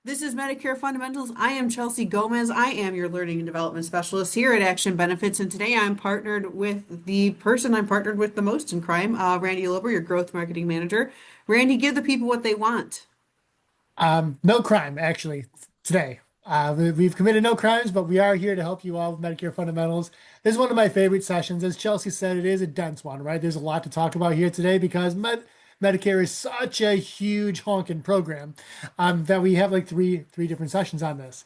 This is Medicare Fundamentals. I am Chelsea Gomez. I am your Learning and Development Specialist here at Action Benefits, and today I'm partnered with the person I'm partnered with the most in crime, Randy Lober, your Growth Marketing Manager. Randy, give the people what they want. No crime, actually, today. We've committed no crimes, but we are here to help you all with Medicare fundamentals. This is one of my favorite sessions. As Chelsea said, it is a dense one, right? There's a lot to talk about here today because Medicare is such a huge honking program that we have like three different sessions on this.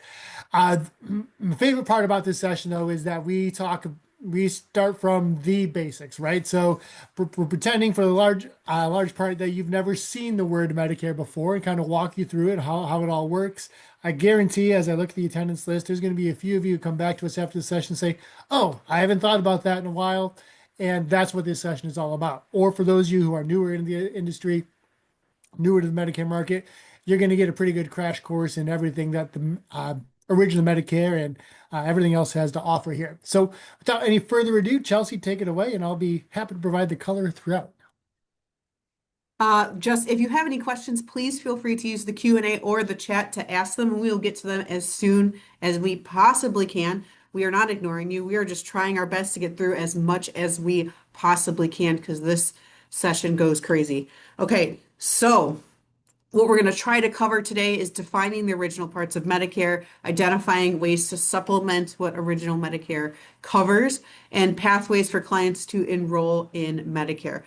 My favorite part about this session, though, is that we start from the basics, right? So we're pretending for the large part that you've never seen the word Medicare before and kind of walk you through it, how it all works. I guarantee as I look at the attendance list, there's going to be a few of you who come back to us after the session and say, "Oh, I haven't thought about that in a while." And that's what this session is all about. Or for those of you who are newer in the industry, newer to the Medicare market, you're going to get a pretty good crash course in everything that the original Medicare and everything else has to offer here. So, without any further ado, Chelsea, take it away, and I'll be happy to provide the color throughout. Just if you have any questions, please feel free to use the Q&A or the chat to ask them, and we'll get to them as soon as we possibly can. We are not ignoring you. We are just trying our best to get through as much as we possibly can because this session goes crazy. Okay, so what we're going to try to cover today is defining the original parts of Medicare, identifying ways to supplement what original Medicare covers, and pathways for clients to enroll in Medicare.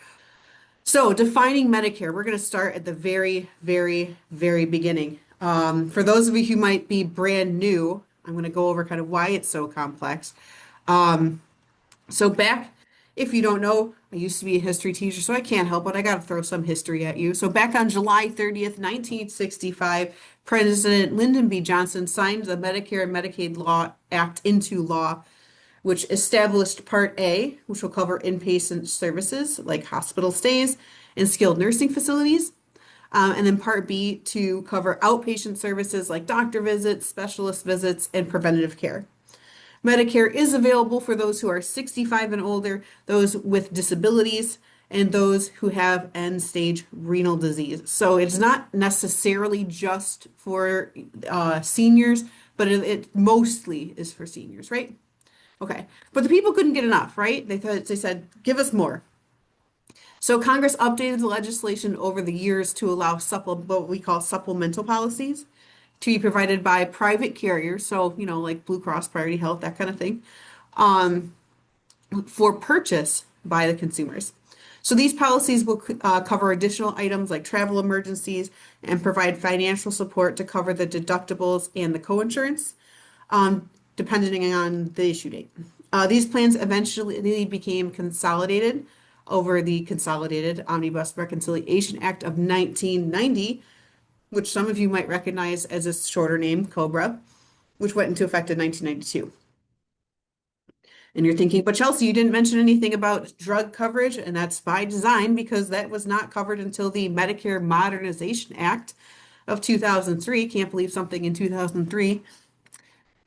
So, defining Medicare, we're going to start at the very, very, very beginning. For those of you who might be brand new, I'm going to go over kind of why it's so complex. So back, if you don't know, I used to be a history teacher, so I can't help it. I got to throw some history at you. So back on July 30th, 1965, President Lyndon B. Johnson signed the Medicare and Medicaid Law Act into law, which established Part A, which will cover inpatient services like hospital stays and skilled nursing facilities, and then Part B to cover outpatient services like doctor visits, specialist visits, and preventative care. Medicare is available for those who are 65 and older, those with disabilities, and those who have end-stage renal disease. So it's not necessarily just for seniors, but it mostly is for seniors, right? Okay. But the people couldn't get enough, right? They said, give us more. So Congress updated the legislation over the years to allow what we call supplemental policies to be provided by private carriers, so like Blue Cross, Priority Health, that kind of thing, for purchase by the consumers. So these policies will cover additional items like travel emergencies and provide financial support to cover the deductibles and the coinsurance, depending on the issue date. These plans eventually became consolidated over the Consolidated Omnibus Reconciliation Act of 1990, which some of you might recognize as its shorter name, COBRA, which went into effect in 1992. And you're thinking, but Chelsea, you didn't mention anything about drug coverage, and that's by design because that was not covered until the Medicare Modernization Act of 2003. Can't believe something in 2003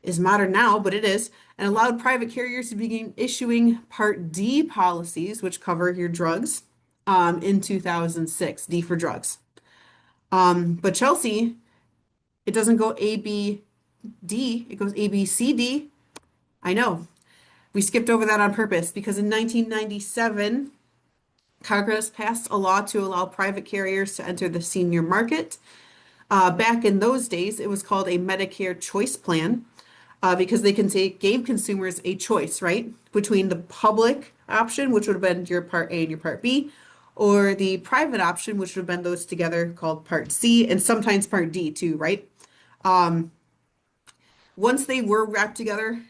is modern now, but it is, and allowed private carriers to begin issuing Part D policies, which cover your drugs, in 2006, D for drugs. But Chelsea, it doesn't go A, B, D, it goes A, B, C, D. I know. We skipped over that on purpose because in 1997, Congress passed a law to allow private carriers to enter the senior market. Back in those days, it was called a Medicare Choice Plan because they gave consumers a choice, right, between the public option, which would have been your Part A and your Part B, or the private option, which would have been those together called Part C and sometimes Part D too, right? Once they were wrapped together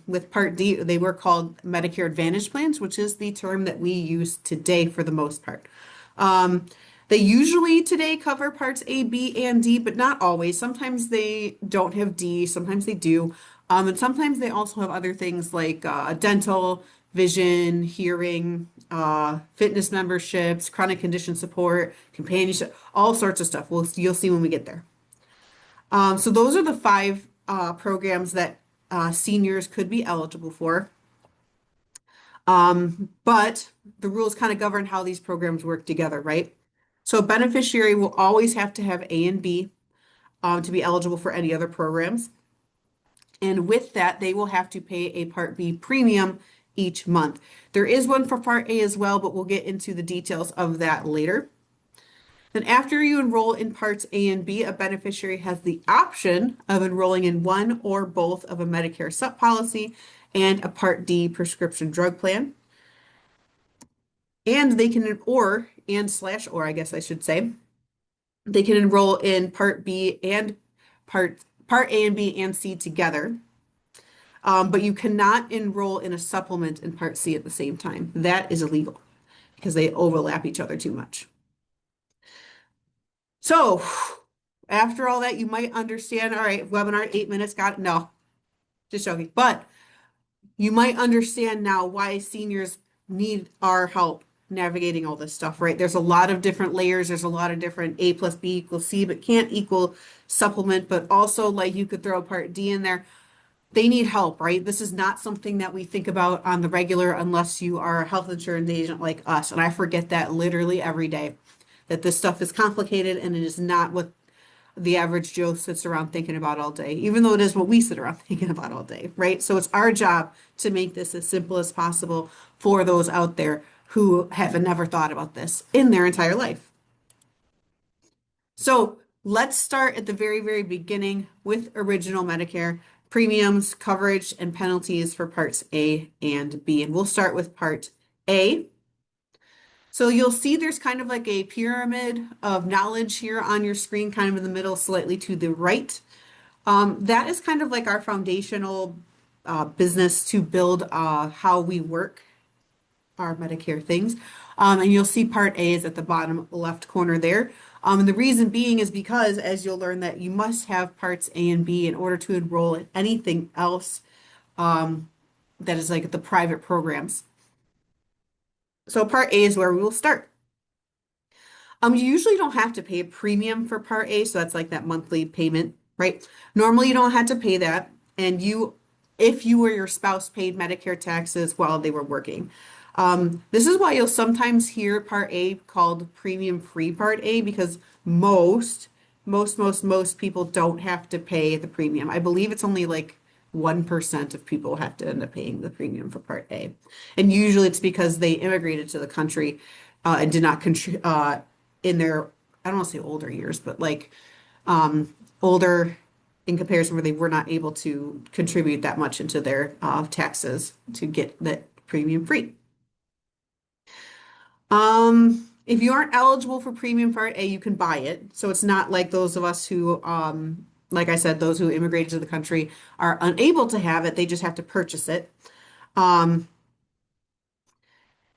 with Part D, they were called Medicare Advantage plans, which is the term that we use today for the most part. They usually today cover parts A, B, and D, but not always. Sometimes they don't have D, sometimes they do. And sometimes they also have other things like dental, vision, hearing, fitness memberships, chronic condition support, companionship, all sorts of stuff. You'll see when we get there. So those are the five programs that seniors could be eligible for. But the rules kind of govern how these programs work together, right? So a beneficiary will always have to have A and B. to be eligible for any other programs. And with that, they will have to pay a Part B premium each month. There is one for Part A as well, but we'll get into the details of that later. Then after you enroll in Parts A and B, a beneficiary has the option of enrolling in one or both of a Medicare sup policy and a Part D prescription drug plan. And they can, or I guess I should say, they can enroll in Part B and Part A and B and C together. But you cannot enroll in a supplement in Part C at the same time. That is illegal because they overlap each other too much. So after all that, you might understand, all right, webinar, 8 minutes, got it. No, just joking. But you might understand now why seniors need our help navigating all this stuff, right? There's a lot of different layers. There's a lot of different A plus B equals C, but can't equal supplement. But also, like, you could throw a Part D in there. They need help, right? This is not something that we think about on the regular unless you are a health insurance agent like us. And I forget that literally every day, that this stuff is complicated and it is not what the average Joe sits around thinking about all day, even though it is what we sit around thinking about all day, right? So it's our job to make this as simple as possible for those out there who have never thought about this in their entire life. So let's start at the very, very beginning with original Medicare premiums, coverage, and penalties for Parts A and B. And we'll start with Part A. So you'll see there's kind of like a pyramid of knowledge here on your screen, kind of in the middle, slightly to the right. That is kind of like our foundational business to build how we work our Medicare things. And you'll see Part A is at the bottom left corner there. And the reason being is because, as you'll learn, that you must have Parts A and B in order to enroll in anything else that is like the private programs. So Part A is where we will start. You usually don't have to pay a premium for Part A, so that's like that monthly payment, right? Normally you don't have to pay that, and if you or your spouse paid Medicare taxes while they were working. This is why you'll sometimes hear Part A called premium-free Part A because most people don't have to pay the premium. I believe it's only like 1% of people have to end up paying the premium for Part A. And usually it's because they immigrated to the country and did not contribute in their, I don't want to say older years, but like older in comparison where they were not able to contribute that much into their taxes to get that premium free. If you aren't eligible for Premium Part A, you can buy it. So it's not like those of us who, like I said, those who immigrated to the country are unable to have it. They just have to purchase it. And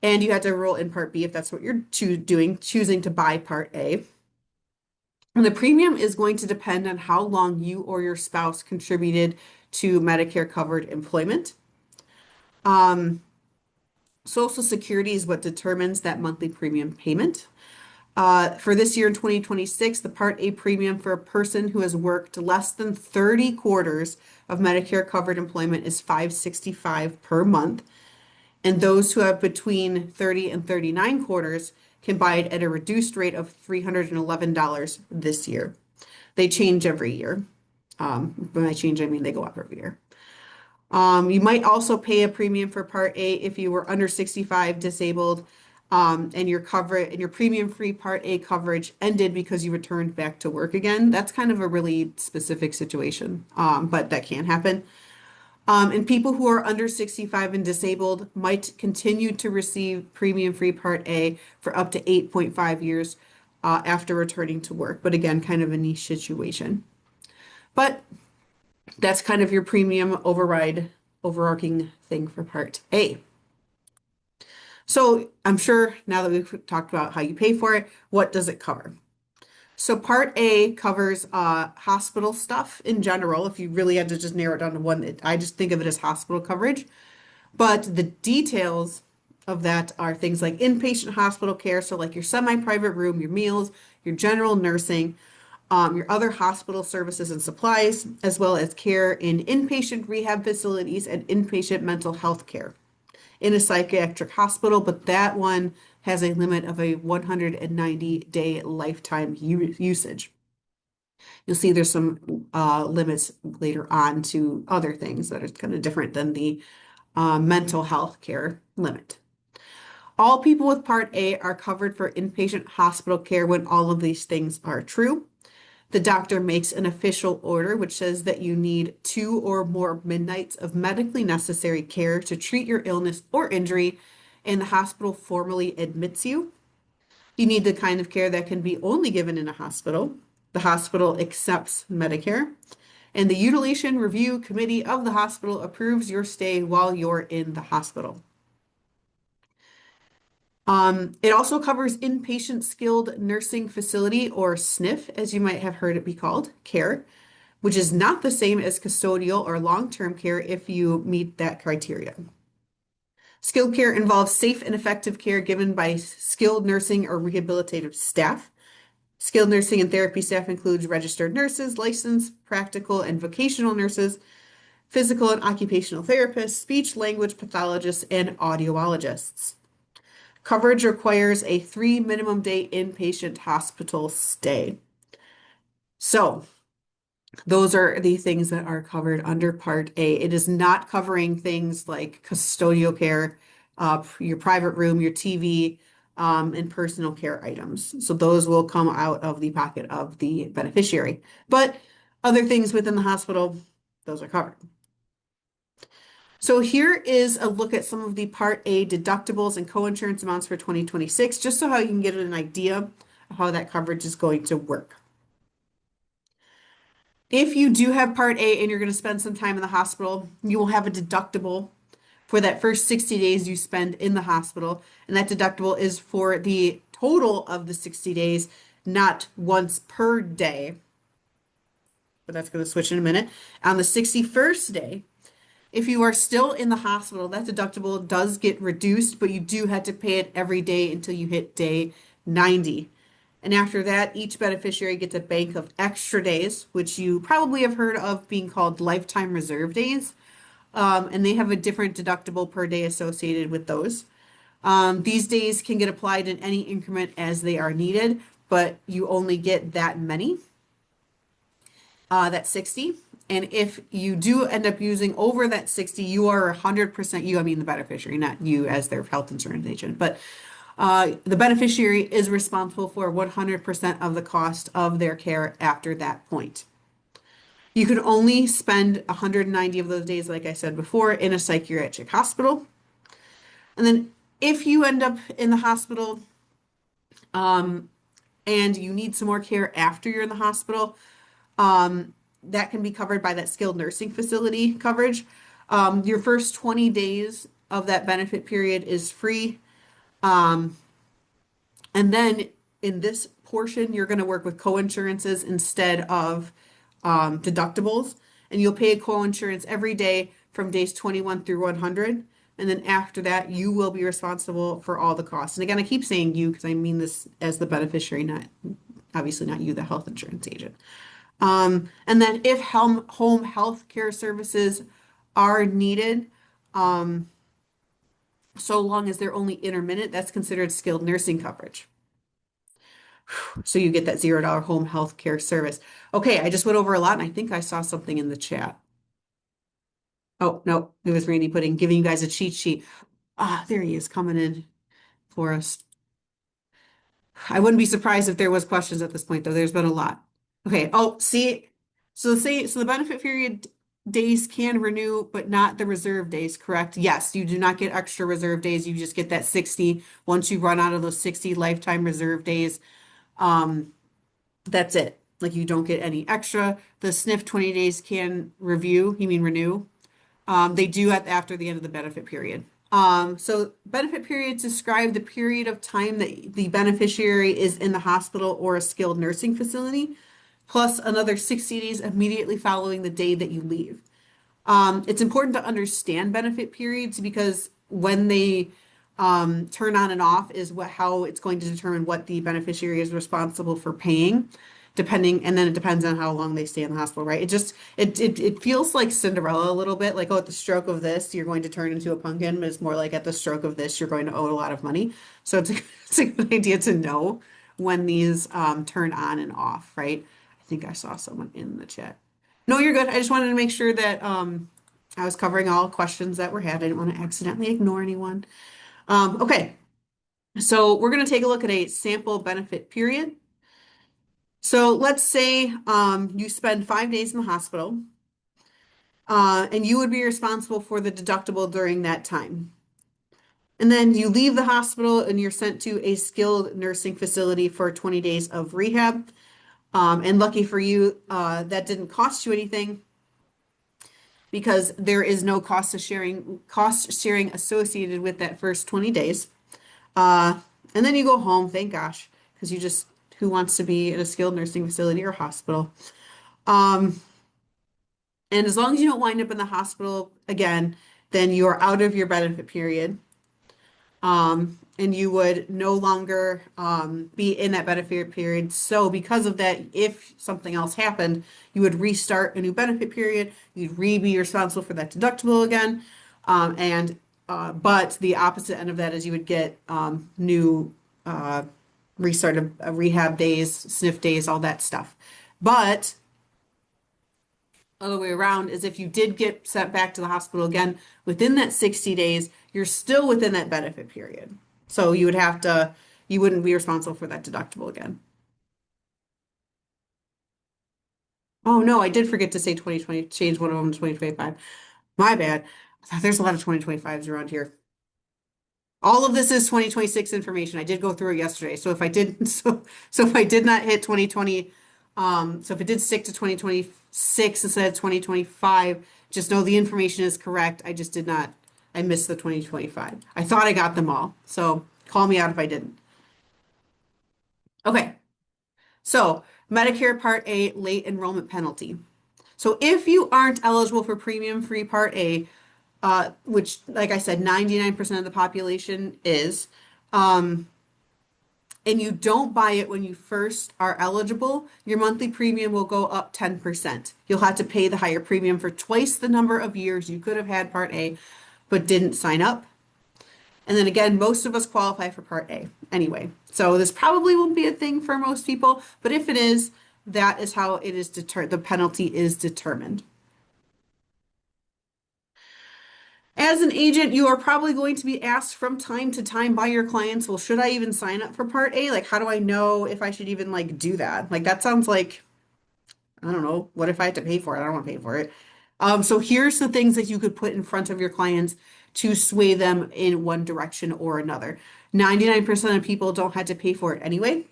you have to enroll in Part B if that's what you're choosing to buy Part A. And the premium is going to depend on how long you or your spouse contributed to Medicare covered employment. Social Security is what determines that monthly premium payment. For this year in 2026, the Part A premium for a person who has worked less than 30 quarters of Medicare covered employment is $565 per month. And those who have between 30 and 39 quarters can buy it at a reduced rate of $311 this year. They change every year. When I change, I mean they go up every year. You might also pay a premium for Part A if you were under 65, disabled, and your premium-free Part A coverage ended because you returned back to work again. That's kind of a really specific situation, but that can happen. And people who are under 65 and disabled might continue to receive premium-free Part A for up to 8.5 years after returning to work. But again, kind of a niche situation. But that's kind of your premium overarching thing for Part A. So I'm sure now that we've talked about how you pay for it, what does it cover? So Part A covers hospital stuff in general. If you really had to just narrow it down to one, I just think of it as hospital coverage. But the details of that are things like inpatient hospital care, so like your semi-private room, your meals, your general nursing, your other hospital services and supplies, as well as care in inpatient rehab facilities and inpatient mental health care in a psychiatric hospital, but that one has a limit of a 190-day lifetime usage. You'll see there's some limits later on to other things that are kind of different than the mental health care limit. All people with Part A are covered for inpatient hospital care when all of these things are true. The doctor makes an official order which says that you need 2 or more midnights of medically necessary care to treat your illness or injury, and the hospital formally admits you. You need the kind of care that can be only given in a hospital. The hospital accepts Medicare, and the Utilization Review Committee of the hospital approves your stay while you're in the hospital. It also covers inpatient skilled nursing facility, or SNF, as you might have heard it be called, care, which is not the same as custodial or long-term care if you meet that criteria. Skilled care involves safe and effective care given by skilled nursing or rehabilitative staff. Skilled nursing and therapy staff includes registered nurses, licensed, practical, and vocational nurses, physical and occupational therapists, speech language pathologists, and audiologists. Coverage requires a 3 minimum day inpatient hospital stay. So, those are the things that are covered under Part A. It is not covering things like custodial care, your private room, your TV, and personal care items. So those will come out of the pocket of the beneficiary. But other things within the hospital, those are covered. So here is a look at some of the Part A deductibles and coinsurance amounts for 2026, just so how you can get an idea of how that coverage is going to work. If you do have Part A and you're going to spend some time in the hospital, you will have a deductible for that first 60 days you spend in the hospital. And that deductible is for the total of the 60 days, not once per day. But that's going to switch in a minute. On the 61st day, if you are still in the hospital, that deductible does get reduced, but you do have to pay it every day until you hit day 90. And after that, each beneficiary gets a bank of extra days, which you probably have heard of being called lifetime reserve days. And they have a different deductible per day associated with those. These days can get applied in any increment as they are needed, but you only get that many. That's 60. And if you do end up using over that 60, you are 100% you, I mean the beneficiary, not you as their health insurance agent, but the beneficiary is responsible for 100% of the cost of their care after that point. You can only spend 190 of those days, like I said before, in a psychiatric hospital. And then if you end up in the hospital and you need some more care after you're in the hospital, that can be covered by that skilled nursing facility coverage. Your first 20 days of that benefit period is free. And then in this portion, you're going to work with coinsurances instead of deductibles. And you'll pay a coinsurance every day from days 21 through 100. And then after that, you will be responsible for all the costs. And again, I keep saying you because I mean this as the beneficiary, not obviously not you, the health insurance agent. And then if home health care services are needed, so long as they're only intermittent, that's considered skilled nursing coverage. So you get that $0 home health care service. Okay, I just went over a lot and I think I saw something in the chat. Oh, no, it was Randy putting, giving you guys a cheat sheet. Ah, there he is coming in for us. I wouldn't be surprised if there was questions at this point, though. There's been a lot. Okay. Oh, see, so the benefit period days can renew, but not the reserve days, correct? Yes, you do not get extra reserve days. You just get that 60. Once you run out of those 60 lifetime reserve days, that's it. Like you don't get any extra. The SNF 20 days can review, you mean renew. They do after the end of the benefit period. So benefit periods describe the period of time that the beneficiary is in the hospital or a skilled nursing facility, plus another 60 days immediately following the day that you leave. It's important to understand benefit periods because when they turn on and off is how it's going to determine what the beneficiary is responsible for paying, depending, and then it depends on how long they stay in the hospital, right? It feels like Cinderella a little bit, like, oh, at the stroke of this, you're going to turn into a pumpkin, but it's more like at the stroke of this, you're going to owe a lot of money. So it's a good idea to know when these turn on and off, right? I think I saw someone in the chat. No, you're good. I just wanted to make sure that I was covering all questions that were had. I didn't want to accidentally ignore anyone. Okay, so we're going to take a look at a sample benefit period. So let's say you spend 5 days in the hospital, and you would be responsible for the deductible during that time. And then you leave the hospital and you're sent to a skilled nursing facility for 20 days of rehab. And lucky for you, that didn't cost you anything because there is no cost sharing associated with that first 20 days. And then you go home, thank gosh, because you just who wants to be in a skilled nursing facility or hospital? And as long as you don't wind up in the hospital again, then you're out of your benefit period. And you would no longer be in that benefit period. So because of that, if something else happened, you would restart a new benefit period. You'd be responsible for that deductible again. And but the opposite end of that is you would get new restart of rehab days, sniff days, all that stuff. But other way around is if you did get sent back to the hospital again within that 60 days, you're still within that benefit period. So you wouldn't be responsible for that deductible again. Oh no, I did forget to say 2020, change one of them to 2025. My bad. There's a lot of 2025s around here. All of this is 2026 information. I did go through it yesterday. So if I did, so if I did not hit 2020, so if it did stick to 2026 instead of 2025, just know the information is correct. I just did not, I missed the 2025. I thought I got them all. So call me out if I didn't. Okay. So Medicare Part A late enrollment penalty. So if you aren't eligible for premium-free Part A, which, like I said, 99% of the population is, and you don't buy it when you first are eligible, your monthly premium will go up 10%. You'll have to pay the higher premium for twice the number of years you could have had Part A, but didn't sign up. And then again, most of us qualify for Part A anyway. So this probably won't be a thing for most people, but if it is, that is how it is the penalty is determined. As an agent, you are probably going to be asked from time to time by your clients, well, should I even sign up for Part A? Like, how do I know if I should even like do that? Like that sounds like, I don't know, what if I have to pay for it? I don't want to pay for it. So here's the things that you could put in front of your clients to sway them in one direction or another. 99% of people don't have to pay for it anyway.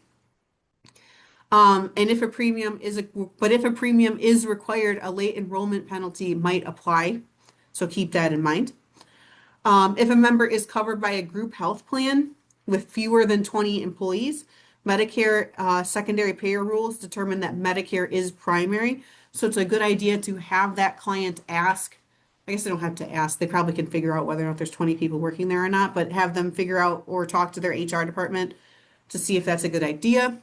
And if a premium is but if a premium is required, a late enrollment penalty might apply. So keep that in mind. If a member is covered by a group health plan with fewer than 20 employees, Medicare secondary payer rules determine that Medicare is primary. So it's a good idea to have that client ask. I guess they don't have to ask. They probably can figure out whether or not there's 20 people working there or not, but have them figure out or talk to their HR department to see if that's a good idea.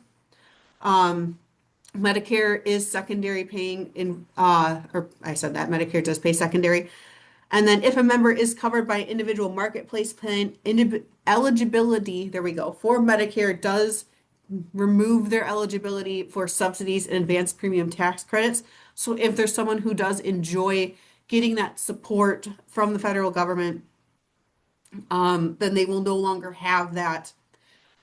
Medicare is secondary paying in, or I said that Medicare does pay secondary. And then if a member is covered by individual marketplace plan, eligibility, there we go, for Medicare does remove their eligibility for subsidies and advanced premium tax credits. So if there's someone who does enjoy getting that support from the federal government, then they will no longer have that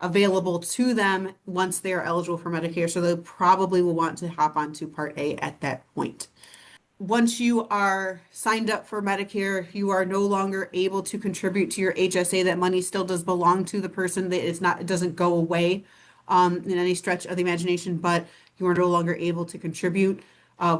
available to them once they are eligible for Medicare. So they probably will want to hop onto Part A at that point. Once you are signed up for Medicare, you are no longer able to contribute to your HSA. That money still does belong to the person. That it's not, it doesn't go away in any stretch of the imagination, but you are no longer able to contribute.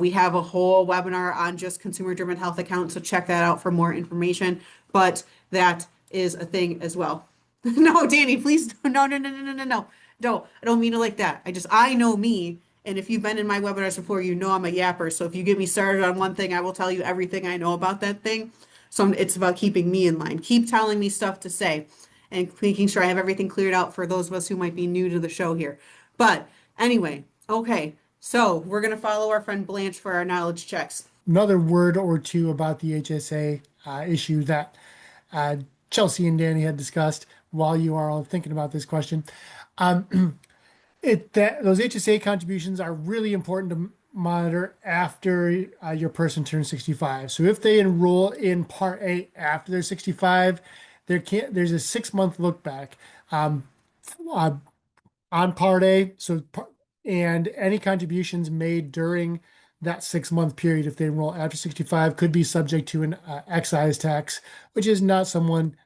We have a whole webinar on just consumer-driven health accounts, so check that out for more information. But that is a thing as well. No, Danny, please, no, no, no, no, no, no, no. No, I don't mean it like that. I know me. And if you've been in my webinars before, you know I'm a yapper. So if you get me started on one thing, I will tell you everything I know about that thing. So it's about keeping me in line. Keep telling me stuff to say and making sure I have everything cleared out for those of us who might be new to the show here. But anyway, okay. So we're going to follow our friend Blanche for our knowledge checks. Another word or two about the HSA issue that Chelsea and Danny had discussed while you are all thinking about this question. That those HSA contributions are really important to monitor after your person turns 65. So if they enroll in Part A after they're 65, there's a 6 month look back um, uh, on Part A. And any contributions made during that 6 month period, if they enroll after 65, could be subject to an excise tax, which is not someone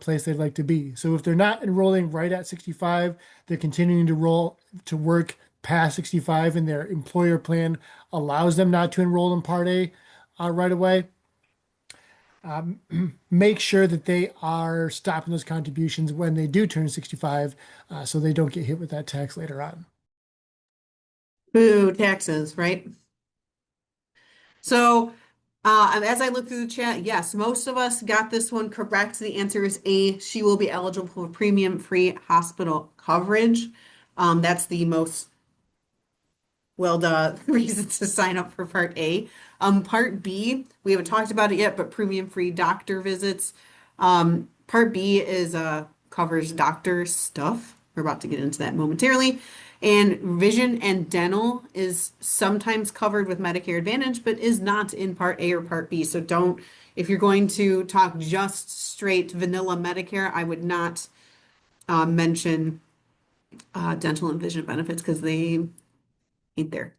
place they'd like to be. So if they're not enrolling right at 65, they're continuing to roll to work past 65, and their employer plan allows them not to enroll in Part A right away. Make sure that they are stopping those contributions when they do turn 65, so they don't get hit with that tax later on. Boo, taxes, right? So, as I look through the chat, yes, most of us got this one correct. The answer is A. She will be eligible for premium-free hospital coverage. That's the most well, the reasons to sign up for Part A. Part B, we haven't talked about it yet, but premium-free doctor visits. Part B is covers doctor stuff. We're about to get into that momentarily. And vision and dental is sometimes covered with Medicare Advantage, but is not in Part A or Part B. So don't, if you're going to talk just straight vanilla Medicare, I would not mention dental and vision benefits because they ain't there.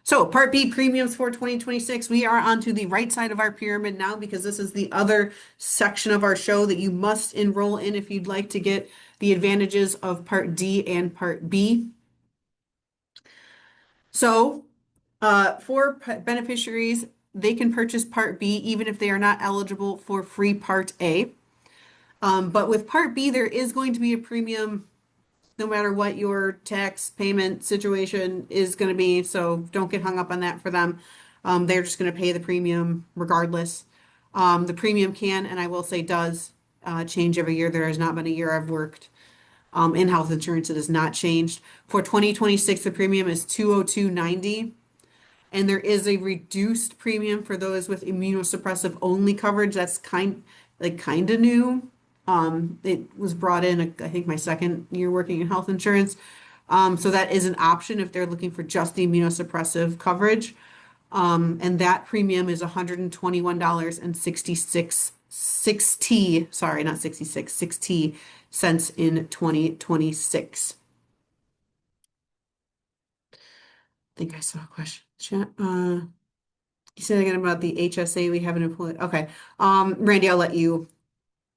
So Part B premiums for 2026, we are onto the right side of our pyramid now because this is the other section of our show that you must enroll in if you'd like to get the advantages of Part D and Part B. So for beneficiaries, they can purchase Part B even if they are not eligible for free Part A. But with Part B, there is going to be a premium no matter what your tax payment situation is going to be. So don't get hung up on that for them. They're just going to pay the premium regardless. The premium can, and I will say does, change every year. There has not been a year I've worked in health insurance. It has not changed. For 2026, the premium is 202.90. And there is a reduced premium for those with immunosuppressive only coverage. That's kind of new. It was brought in, I think, my second year working in health insurance. So that is an option if they're looking for just the immunosuppressive coverage. And that premium is $121.66, 6T, sorry, not 66, 6T cents in 2026. I think I saw a question. Chat. You said again about the HSA we haven't employed. Okay. Randy, I'll let you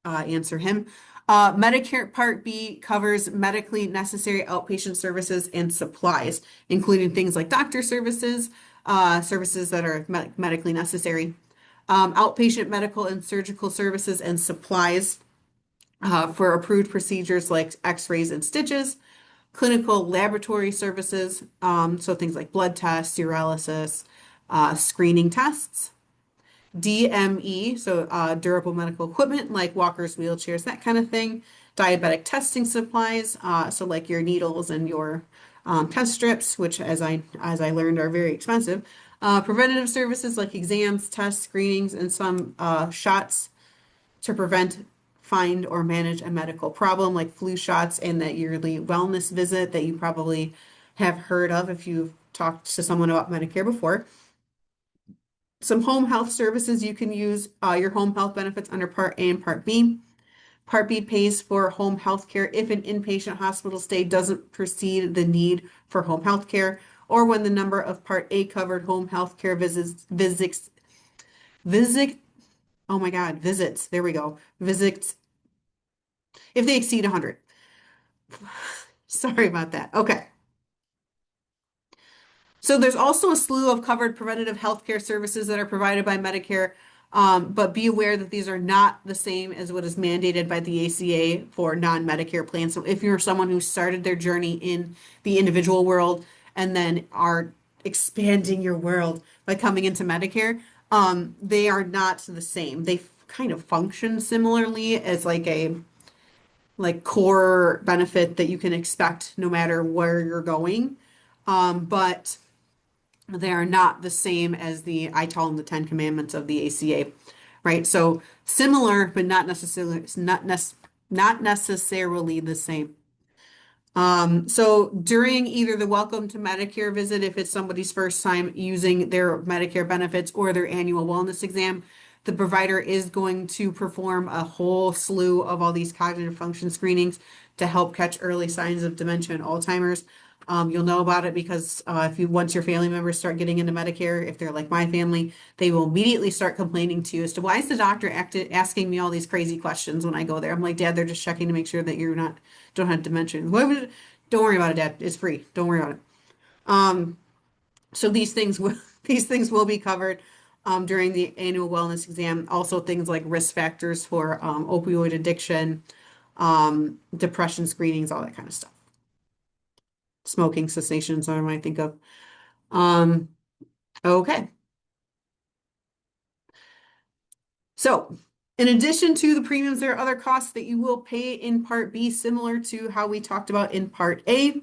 answer him. Medicare Part B covers medically necessary outpatient services and supplies, including things like doctor services, services that are medically necessary, outpatient medical and surgical services and supplies for approved procedures like x-rays and stitches, clinical laboratory services, so things like blood tests, urinalysis, screening tests, DME, so durable medical equipment like walkers, wheelchairs, that kind of thing. Diabetic testing supplies, so like your needles and your test strips, which as I learned are very expensive. Preventative services like exams, tests, screenings, and some shots to prevent, find, or manage a medical problem like flu shots and that yearly wellness visit that you probably have heard of if you've talked to someone about Medicare before. Some home health services, you can use your home health benefits under Part A and Part B. Part B pays for home health care if an inpatient hospital stay doesn't precede the need for home health care, or when the number of Part A covered home health care visit, oh my God, visits, there we go, visits, if they exceed 100. Sorry about that. Okay. So there's also a slew of covered preventative healthcare services that are provided by Medicare, but be aware that these are not the same as what is mandated by the ACA for non-Medicare plans. So if you're someone who started their journey in the individual world and then are expanding your world by coming into Medicare, they are not the same. They kind of function similarly as like a core benefit that you can expect no matter where you're going. But they are not the same as I call them the Ten Commandments of the ACA, right? So similar, but not necessarily the same. So during either the welcome to Medicare visit, if it's somebody's first time using their Medicare benefits or their annual wellness exam, the provider is going to perform a whole slew of all these cognitive function screenings to help catch early signs of dementia and Alzheimer's. You'll know about it because if you once your family members start getting into Medicare, if they're like my family, they will immediately start complaining to you as to why is the doctor asking me all these crazy questions when I go there. I'm like, Dad, they're just checking to make sure that you're not don't have dementia. What was it? Don't worry about it, Dad. It's free. Don't worry about it. So these things will these things will be covered during the annual wellness exam. Also, things like risk factors for opioid addiction, depression screenings, all that kind of stuff. Smoking cessation is what I might think of. Um, okay. So, in addition to the premiums, there are other costs that you will pay in Part B, similar to how we talked about in Part A.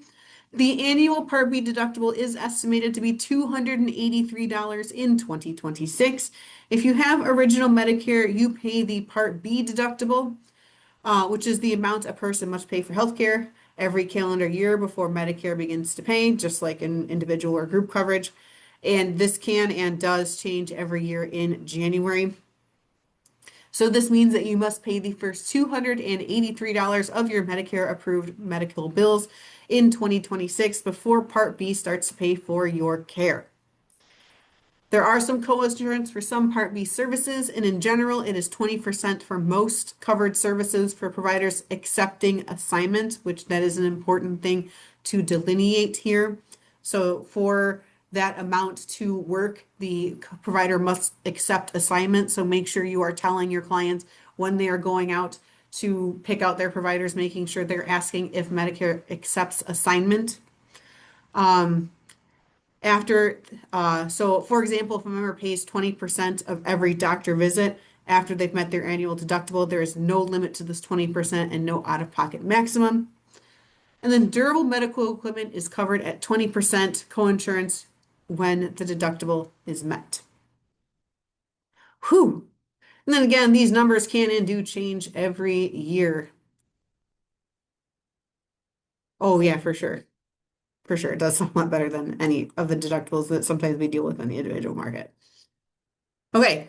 The annual Part B deductible is estimated to be $283 in 2026. If you have original Medicare, you pay the Part B deductible, which is the amount a person must pay for healthcare every calendar year before Medicare begins to pay, just like in individual or group coverage. And this can and does change every year in January. So this means that you must pay the first $283 of your Medicare approved medical bills in 2026 before Part B starts to pay for your care. There are some co-insurance for some Part B services, and in general, it is 20% for most covered services for providers accepting assignment, which that is an important thing to delineate here. So for that amount to work, the provider must accept assignment. So make sure you are telling your clients when they are going out to pick out their providers, making sure they're asking if Medicare accepts assignment. So for example, if a member pays 20% of every doctor visit after they've met their annual deductible, there is no limit to this 20% and no out-of-pocket maximum. And then durable medical equipment is covered at 20% coinsurance when the deductible is met. Whew. And then again, these numbers can and do change every year. Oh yeah, for sure. For sure. It does sound a lot better than any of the deductibles that sometimes we deal with in the individual market. Okay.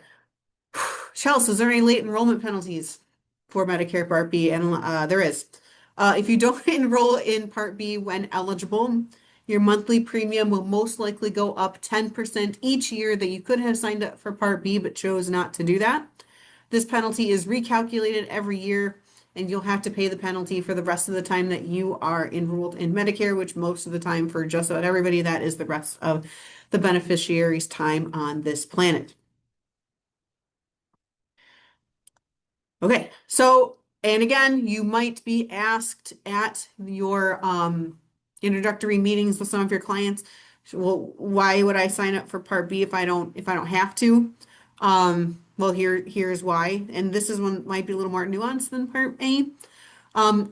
Chelsea, is there any late enrollment penalties for Medicare Part B? And there is. If you don't enroll in Part B when eligible, your monthly premium will most likely go up 10% each year that you could have signed up for Part B but chose not to do that. This penalty is recalculated every year, and you'll have to pay the penalty for the rest of the time that you are enrolled in Medicare, which most of the time for just about everybody, that is the rest of the beneficiary's time on this planet. Okay, so, and again, you might be asked at your introductory meetings with some of your clients, well, why would I sign up for Part B if I don't have to? Well, here's why, and this is one might be a little more nuanced than Part A.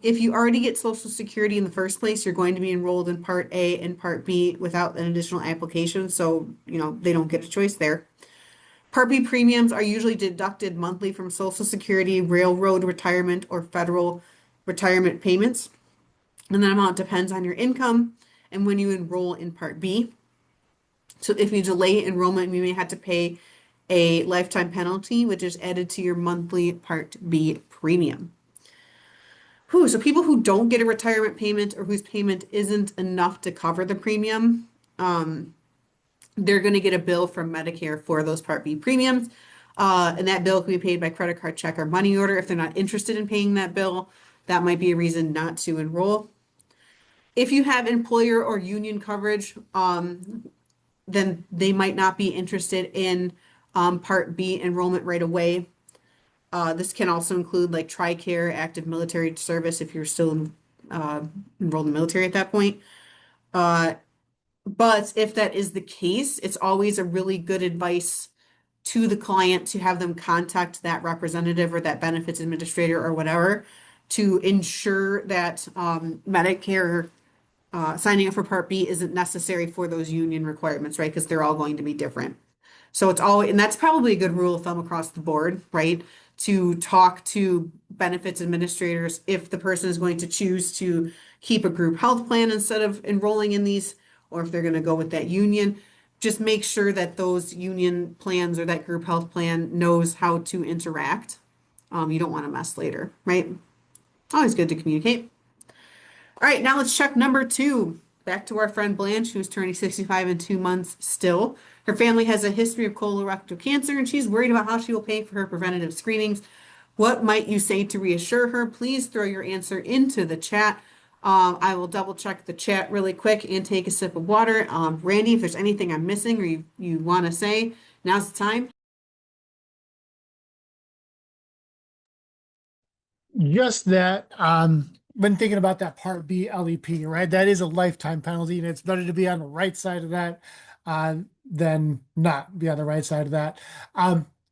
If you already get Social Security in the first place, you're going to be enrolled in Part A and Part B without an additional application, so they don't get a choice there. Part B premiums are usually deducted monthly from Social Security, railroad retirement, or federal retirement payments. And that amount depends on your income and when you enroll in Part B. So if you delay enrollment, you may have to pay a lifetime penalty, which is added to your monthly Part B premium. So people who don't get a retirement payment or whose payment isn't enough to cover the premium, they're going to get a bill from Medicare for those Part B premiums. And that bill can be paid by credit card, check, or money order. If they're not interested in paying that bill, that might be a reason not to enroll. If you have employer or union coverage, then they might not be interested in Part B enrollment right away. This can also include like TRICARE, active military service if you're still enrolled in the military at that point. But if that is the case, it's always a really good advice to the client to have them contact that representative or that benefits administrator or whatever to ensure that Medicare signing up for Part B isn't necessary for those union requirements, right? Because they're all going to be different. So it's always, and that's probably a good rule of thumb across the board, right? To talk to benefits administrators if the person is going to choose to keep a group health plan instead of enrolling in these, or if they're going to go with that union, just make sure that those union plans or that group health plan knows how to interact. You don't want to mess later, right? Always good to communicate. All right, now let's check number two. Back to our friend Blanche, who's turning 65 in 2 months still. Her family has a history of colorectal cancer, and she's worried about how she will pay for her preventative screenings. What might you say to reassure her? Please throw your answer into the chat. I will double check the chat really quick and take a sip of water. Randy, if there's anything I'm missing or you want to say, now's the time. Just that, when thinking about that Part B LEP, right? That is a lifetime penalty, and it's better to be on the right side of that than not be on the right side of that.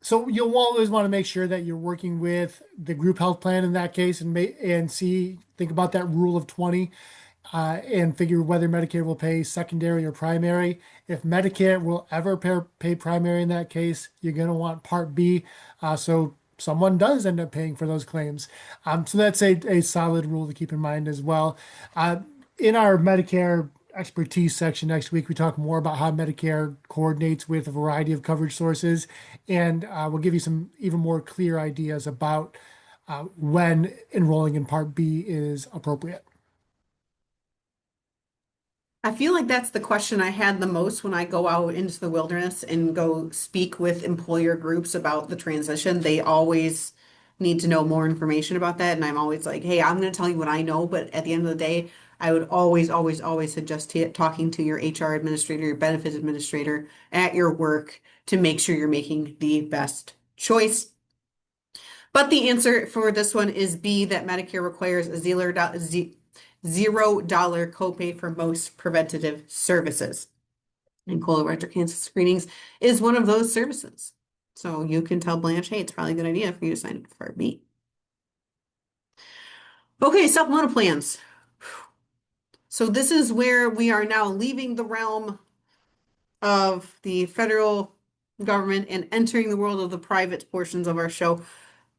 So you'll always want to make sure that you're working with the group health plan in that case, and think about that rule of 20, and figure whether Medicare will pay secondary or primary. If Medicare will ever pay primary in that case, you're going to want Part B. So someone does end up paying for those claims. So that's a solid rule to keep in mind as well. Uh, in our Medicare expertise section next week, we talk more about how Medicare coordinates with a variety of coverage sources, and we'll give you some even more clear ideas about when enrolling in Part B is appropriate. I feel like that's the question I had the most when I go out into the wilderness and go speak with employer groups about the transition. They always need to know more information about that. And I'm always like, hey, I'm going to tell you what I know. But at the end of the day, I would always, always, always suggest talking to your HR administrator, your benefits administrator at your work to make sure you're making the best choice. But the answer for this one is B, that Medicare requires a $0 copay for most preventative services. And colorectal cancer screenings is one of those services. So you can tell Blanche, hey, it's probably a good idea for you to sign up for Part B. Okay, supplemental plans. So this is where we are now leaving the realm of the federal government and entering the world of the private portions of our show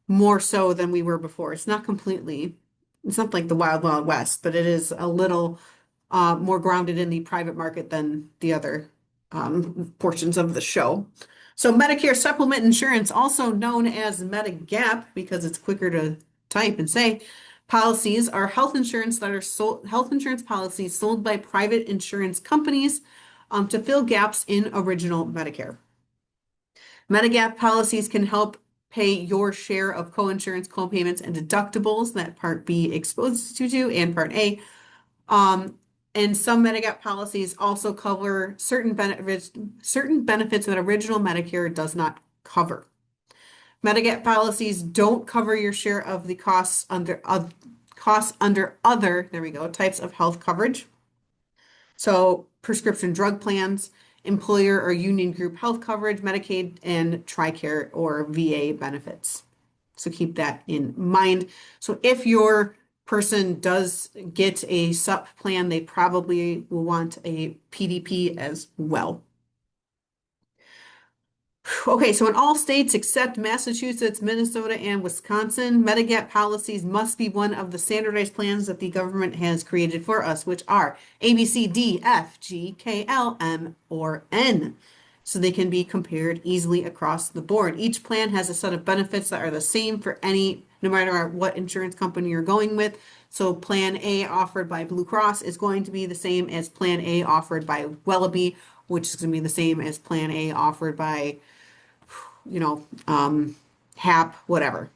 more so than we were before. It's not like the Wild Wild West, but it is a little more grounded in the private market than the other portions of the show. So Medicare supplement insurance, also known as Medigap, because it's quicker to type and say, policies are health insurance policies sold by private insurance companies to fill gaps in original Medicare. Medigap policies can help pay your share of coinsurance, co-payments, and deductibles that Part B exposes you to, and Part A. And some Medigap policies also cover certain benefits that original Medicare does not cover. Medigap policies don't cover your share of the costs under other, there we go, types of health coverage. So prescription drug plans, employer or union group health coverage, Medicaid, and TRICARE or VA benefits. So keep that in mind. So if your person does get a SUP plan, they probably will want a PDP as well. Okay, so in all states except Massachusetts, Minnesota, and Wisconsin, Medigap policies must be one of the standardized plans that the government has created for us, which are A, B, C, D, F, G, K, L, M, or N. So they can be compared easily across the board. Each plan has a set of benefits that are the same for no matter what insurance company you're going with. So Plan A offered by Blue Cross is going to be the same as Plan A offered by Wellaby, which is going to be the same as Plan A offered by HAP, whatever.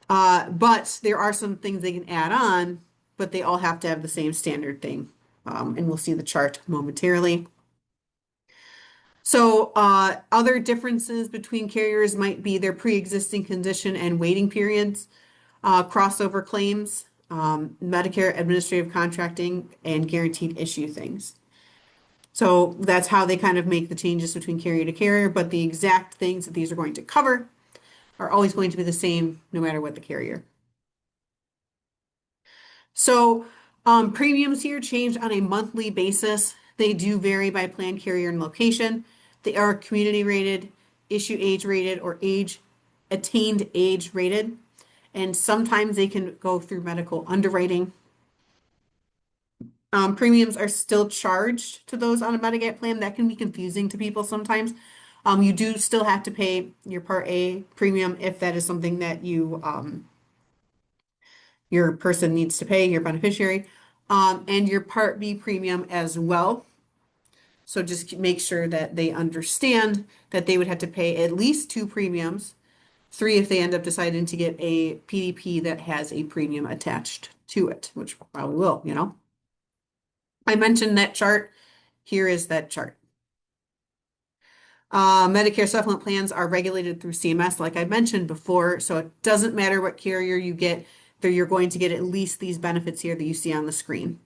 But there are some things they can add on, but they all have to have the same standard thing. And we'll see the chart momentarily. So other differences between carriers might be their pre-existing condition and waiting periods, crossover claims, Medicare administrative contracting, and guaranteed issue things. So that's how they kind of make the changes between carrier to carrier, but the exact things that these are going to cover are always going to be the same no matter what the carrier. So premiums here change on a monthly basis. They do vary by plan carrier and location. They are community rated, issue age rated, or attained age rated. And sometimes they can go through medical underwriting. Premiums are still charged to those on a Medigap plan. That can be confusing to people sometimes. You do still have to pay your Part A premium if that is something that your person needs to pay, your beneficiary, and your Part B premium as well. So just make sure that they understand that they would have to pay at least two premiums, three if they end up deciding to get a PDP that has a premium attached to it, which probably will, you know. I mentioned that chart. Here is that chart. Medicare supplement plans are regulated through CMS, like I mentioned before, so it doesn't matter what carrier you get, that you're going to get at least these benefits here that you see on the screen.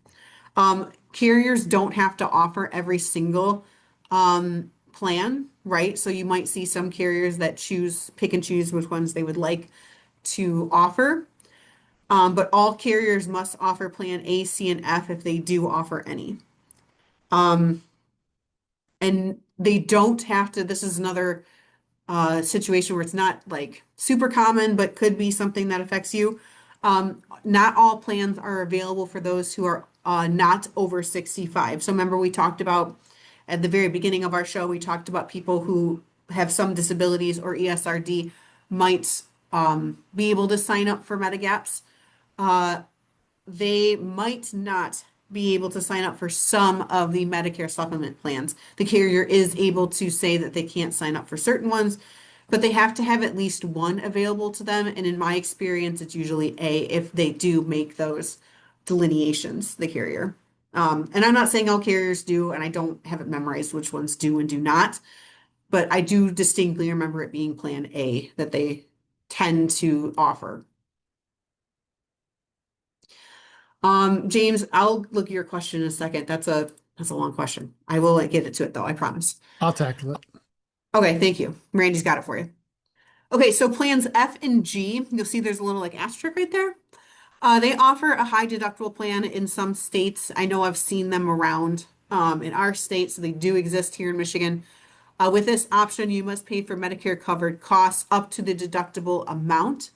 Carriers don't have to offer every single plan, right? So you might see some carriers that pick and choose which ones they would like to offer. But all carriers must offer plan A, C, and F if they do offer any. And they don't have to, this is another situation where it's not like super common, but could be something that affects you. Not all plans are available for those who are not over 65. So remember, we talked about at the very beginning of our show, we talked about people who have some disabilities or ESRD might be able to sign up for Medigaps. They might not be able to sign up for some of the Medicare supplement plans. The carrier is able to say that they can't sign up for certain ones, but they have to have at least one available to them. And in my experience, it's usually A if they do make those delineations, the carrier. And I'm not saying all carriers do, and I don't have it memorized which ones do and do not, but I do distinctly remember it being Plan A that they tend to offer. James, I'll look at your question in a second. That's a long question. I will get it to it though, I promise. I'll tackle it. Okay, thank you. Randy's got it for you. Okay, so plans F and G, you'll see there's a little like asterisk right there. They offer a high deductible plan in some states. I know I've seen them around in our state, so they do exist here in Michigan. With this option, you must pay for Medicare covered costs up to the deductible amount.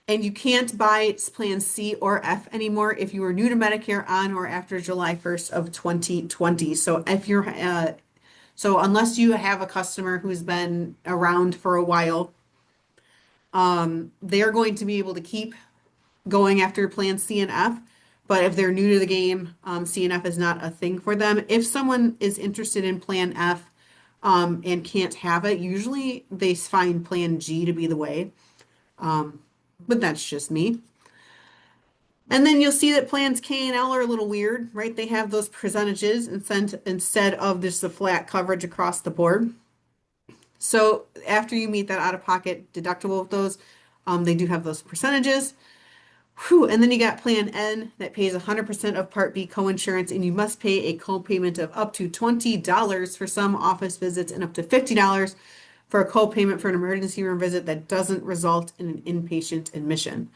And you can't buy plan C or F anymore if you are new to Medicare on or after July 1st of 2020. So so unless you have a customer who's been around for a while, they're going to be able to keep going after plan C and F. But if they're new to the game, C and F is not a thing for them. If someone is interested in plan F, and can't have it, usually they find plan G to be the way. But that's just me. And then you'll see that plans K and L are a little weird, right? They have those percentages instead of just the flat coverage across the board. So after you meet that out-of-pocket deductible with those, they do have those percentages. Whew. And then you got Plan N that pays 100% of Part B coinsurance, and you must pay a copayment of up to $20 for some office visits and up to $50 for a copayment for an emergency room visit that doesn't result in an inpatient admission.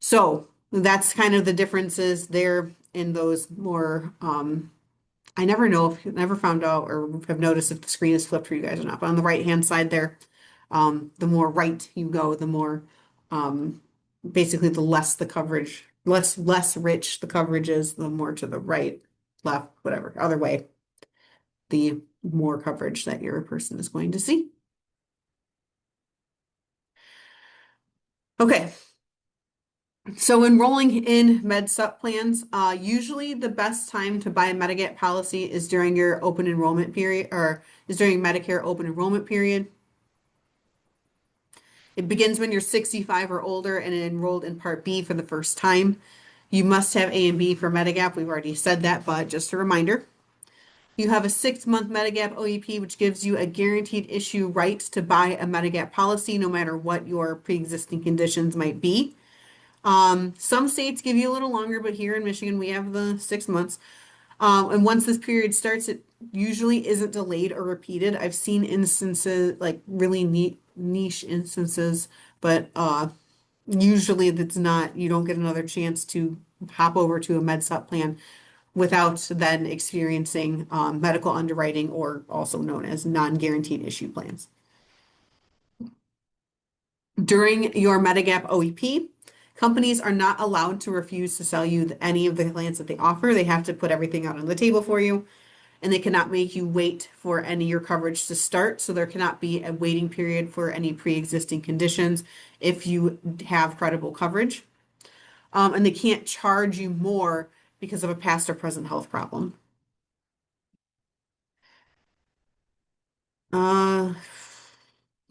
So that's kind of the differences there in those more. I never know if never found out or have noticed if the screen is flipped for you guys or not. But on the right hand side there, the more right you go, the more basically the less the coverage, less rich the coverage is, the more to the right, left, whatever, other way, the more coverage that your person is going to see. Okay, so enrolling in MedSup plans, usually the best time to buy a Medigap policy is during your open enrollment period, or is during Medicare open enrollment period. It begins when you're 65 or older and enrolled in Part B for the first time. You must have A and B for Medigap. We've already said that, but just a reminder. You have a 6-month Medigap OEP, which gives you a guaranteed issue right to buy a Medigap policy, no matter what your pre-existing conditions might be. Some states give you a little longer, but here in Michigan, we have the 6 months. And once this period starts, it usually isn't delayed or repeated. I've seen instances, like really niche instances, but usually that's not, you don't get another chance to hop over to a MedSup plan without then experiencing medical underwriting, or also known as non-guaranteed issue plans. During your Medigap OEP, Companies are not allowed to refuse to sell you any of the plans that they offer. They have to put everything out on the table for you, and they cannot make you wait for any of your coverage to start. So there cannot be a waiting period for any pre-existing conditions if you have credible coverage. And they can't charge you more because of a past or present health problem. Uh,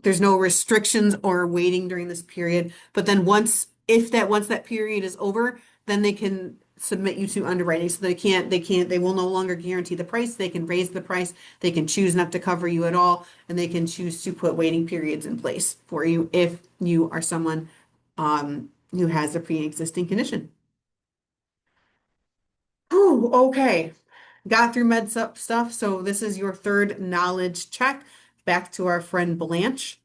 there's no restrictions or waiting during this period. But then once that period is over, then they can submit you to underwriting. So they will no longer guarantee the price. They can raise the price. They can choose not to cover you at all, and they can choose to put waiting periods in place for you if you are someone who has a pre-existing condition. Whew, okay. Got through stuff. So this is your third knowledge check. Back to our friend Blanche.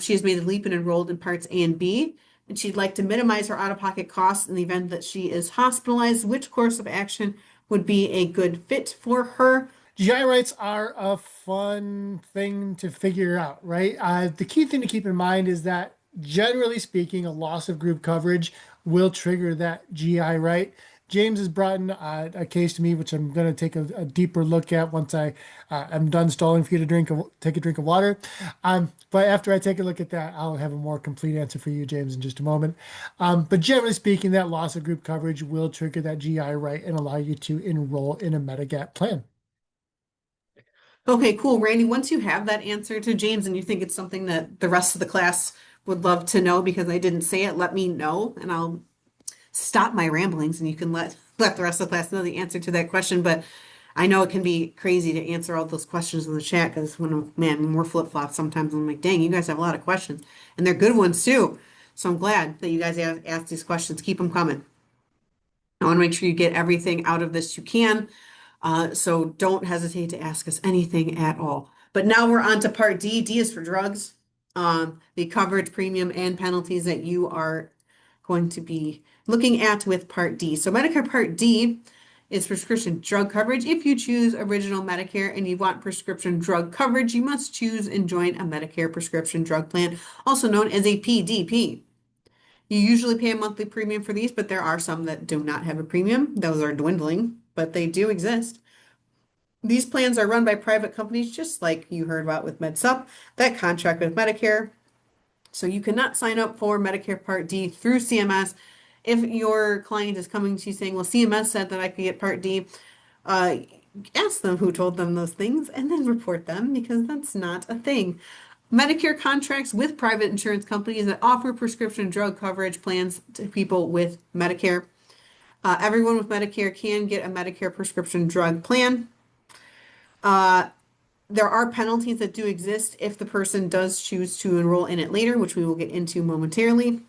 She has made the leap and enrolled in parts A and B, and she'd like to minimize her out-of-pocket costs in the event that she is hospitalized. Which course of action would be a good fit for her? GI rights are a fun thing to figure out, right? The key thing to keep in mind is that generally speaking, a loss of group coverage will trigger that GI right. James has brought in a case to me, which I'm going to take a deeper look at once I'm done stalling for you to take a drink of water. But after I take a look at that, I'll have a more complete answer for you, James, in just a moment. But generally speaking, that loss of group coverage will trigger that GI right and allow you to enroll in a Medigap plan. Okay, cool. Randy, once you have that answer to James and you think it's something that the rest of the class would love to know because I didn't say it, let me know and I'll stop my ramblings and you can let the rest of the class know the answer to that question. But I know it can be crazy to answer all those questions in the chat because when we're flip-flops, sometimes I'm like, dang, you guys have a lot of questions and they're good ones too. So I'm glad that you guys ask these questions. Keep them coming. I want to make sure you get everything out of this you can. So don't hesitate to ask us anything at all. But now we're on to part D. D is for drugs. The coverage, premium, and penalties that you are going to be looking at with Part D. So Medicare Part D is prescription drug coverage. If you choose original Medicare and you want prescription drug coverage, you must choose and join a Medicare prescription drug plan, also known as a PDP. You usually pay a monthly premium for these, but there are some that do not have a premium. Those are dwindling, but they do exist. These plans are run by private companies, just like you heard about with MedSup, that contract with Medicare. So you cannot sign up for Medicare Part D through CMS. If your client is coming to you saying, well, CMS said that I could get Part D, uh, ask them who told them those things and then report them because that's not a thing. Medicare contracts with private insurance companies that offer prescription drug coverage plans to people with Medicare. Everyone with Medicare can get a Medicare prescription drug plan. There are penalties that do exist if the person does choose to enroll in it later, which we will get into momentarily.